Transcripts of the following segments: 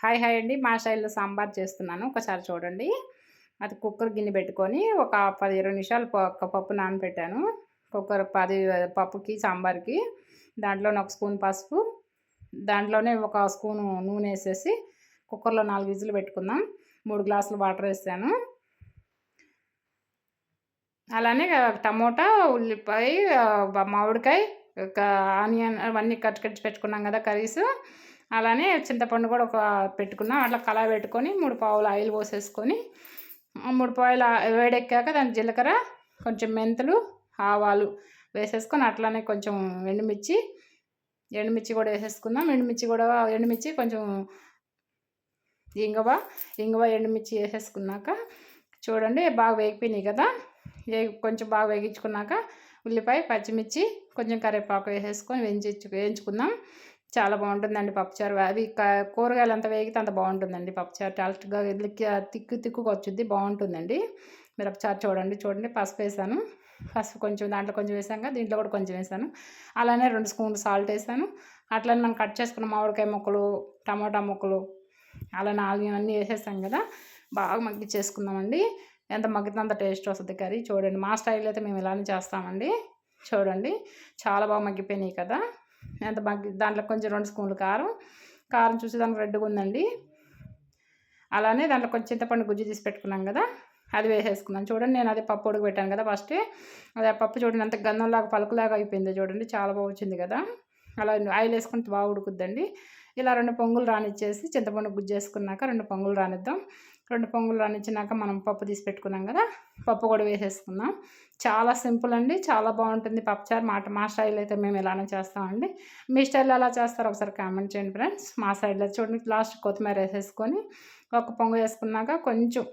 Hi hi అండి. మా స్టైల్‌లో సాంబార్ చేస్తున్నాను. ఒకసారి చూడండి. అది కుక్కర్ గిన్నె పెట్టుకొని ఒక 10, 20 నిమిషాలు పప్పు నానబెట్టాను. కుక్కర్ 10 పప్పుకి, సాంబార్‌కి. దాంట్లోనే ఒక స్పూన్ పసుపు, దాంట్లోనే ఒక స్పూను నూనెసేసి కుక్కర్‌లో 4 విజిల్లు పెట్టుకుందాం. 3 గ్లాసులు వాటర్ ఏసాను. అలానే టమోటా, ఉల్లిపాయ, మామిడికాయ, ఆనియన్ అవన్నీ కట్ కట్ పెట్టుకున్నాం కదా కర్రీసు. అలానే చింతపండు కూడా ఒక పెట్టుకున్నాం. అట్లా కళాయి పెట్టుకొని 3 పావులు ఆయిల్ పోసేసుకొని 3 పావులు వేడెక్కాక దానికి జీలకర్ర, కొంచెం మెంతులు, ఆవాలు వేసేసుకొని అట్లానే కొంచెం ఎండుమిర్చి కూడా వేసేసుకుందాం. ఎండుమిర్చి కొంచెం ఇంగువ, ఎండుమిర్చి వేసేసుకున్నాక చూడండి బాగా వేగిపోయినాయి కదా. కొంచెం బాగా వేగించుకున్నాక ఉల్లిపాయ, పచ్చిమిర్చి, కొంచెం కరివేపాకు వేసేసుకొని వేయించుకుందాం. చాలా బాగుంటుందండి పప్పుచారు. అవి కూరగాయలు అంత వేగితే అంత బాగుంటుందండి పప్పుచారు. టేస్ట్గా తిక్కుగా వచ్చుద్ది, బాగుంటుందండి. మీరు ఒకసారి చూడండి. పసుపు వేసాను. పసుపు కొంచెం దాంట్లో కొంచెం వేసాక దీంట్లో కూడా కొంచెం వేసాను. అలానే 2 స్పూన్లు సాల్ట్ వేసాను. అట్లనే మనం కట్ చేసుకున్న మామిడికాయ ముక్కలు, టమాటా ముక్కలు, అలానే ఆనియన్ అన్నీ వేసేసాం కదా. బాగా మగ్గిచ్చేసుకుందామండి. ఎంత మగ్గితే అంత టేస్ట్ వస్తుంది కర్రీ. చూడండి మా స్టైల్ అయితే మేము ఇలానే చేస్తామండి. చూడండి చాలా బాగా మగ్గిపోయినాయి కదా. దాంట్లో కొంచెం 2 స్పూన్లు కారం చూసి దానికి రెడ్గా ఉందండి. అలానే దాంట్లో కొంచెం చింతపండు గుజ్జు తీసి పెట్టుకున్నాం కదా, అది వేసేసుకున్నాను. చూడండి నేను అదే పప్పు ఉడకబెట్టాను కదా ఫస్టే. అది ఆ పప్పు చూడండి అంత గంధంలాగా పలుకులాగా అయిపోయింది చూడండి. చాలా బాగా వచ్చింది కదా. అలా ఆయిల్ వేసుకుంటే బాగా ఉడుకుద్దండి. ఇలా 2 పొంగులు రానిచ్చేసి చింతపండు గుజ్జు వేసుకున్నాక 2 పొంగులు రానిద్దాం. 2 పొంగులు రానిచ్చినాక మనం పప్పు తీసి పెట్టుకున్నాం కదా, పప్పు కూడా వేసేసుకుందాం. చాలా సింపుల్ అండి. చాలా బాగుంటుంది పప్పుచారు. మా స్టైల్ అయితే మేము ఇలానే చేస్తామండి. మీ స్టైల్లో ఎలా చేస్తారో ఒకసారి కామెంట్ చేయండి ఫ్రెండ్స్. మా స్టైల్లో చూడండి లాస్ట్ కొత్తిమీర వేసేసుకొని ఒక పొంగు వేసుకున్నాక కొంచెం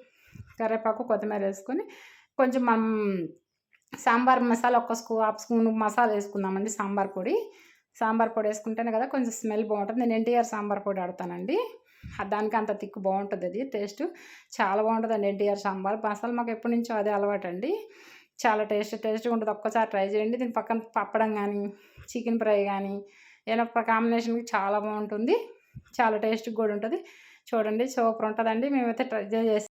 కరివేపాకు, కొత్తిమీర వేసుకొని కొంచెం మనం సాంబార్ మసాలా హాఫ్ స్పూన్ మసాలా వేసుకుందామండి. సాంబార్ పొడి వేసుకుంటేనే కదా కొంచెం స్మెల్ బాగుంటుంది. నేను ఎన్టీఆర్ సాంబార్ పొడి ఆడతానండి. దానికి అంత తిక్కు బాగుంటుంది. అది టేస్ట్ చాలా బాగుంటుందండి ఎన్టీఆర్ సాంబార్ మసాలా. మాకు ఎప్పటి నుంచో అదే అలవాటు అండి. చాలా టేస్ట్గా ఉంటుంది. ఒక్కసారి ట్రై చేయండి. దీని పక్కన పప్పడం కానీ, చికెన్ ఫ్రై కానీ ఏదైనా కాంబినేషన్కి చాలా బాగుంటుంది. చాలా టేస్ట్గా కూడా ఉంటుంది. చూడండి సూపర్ ఉంటుందండి. మేమైతే ట్రై చేసి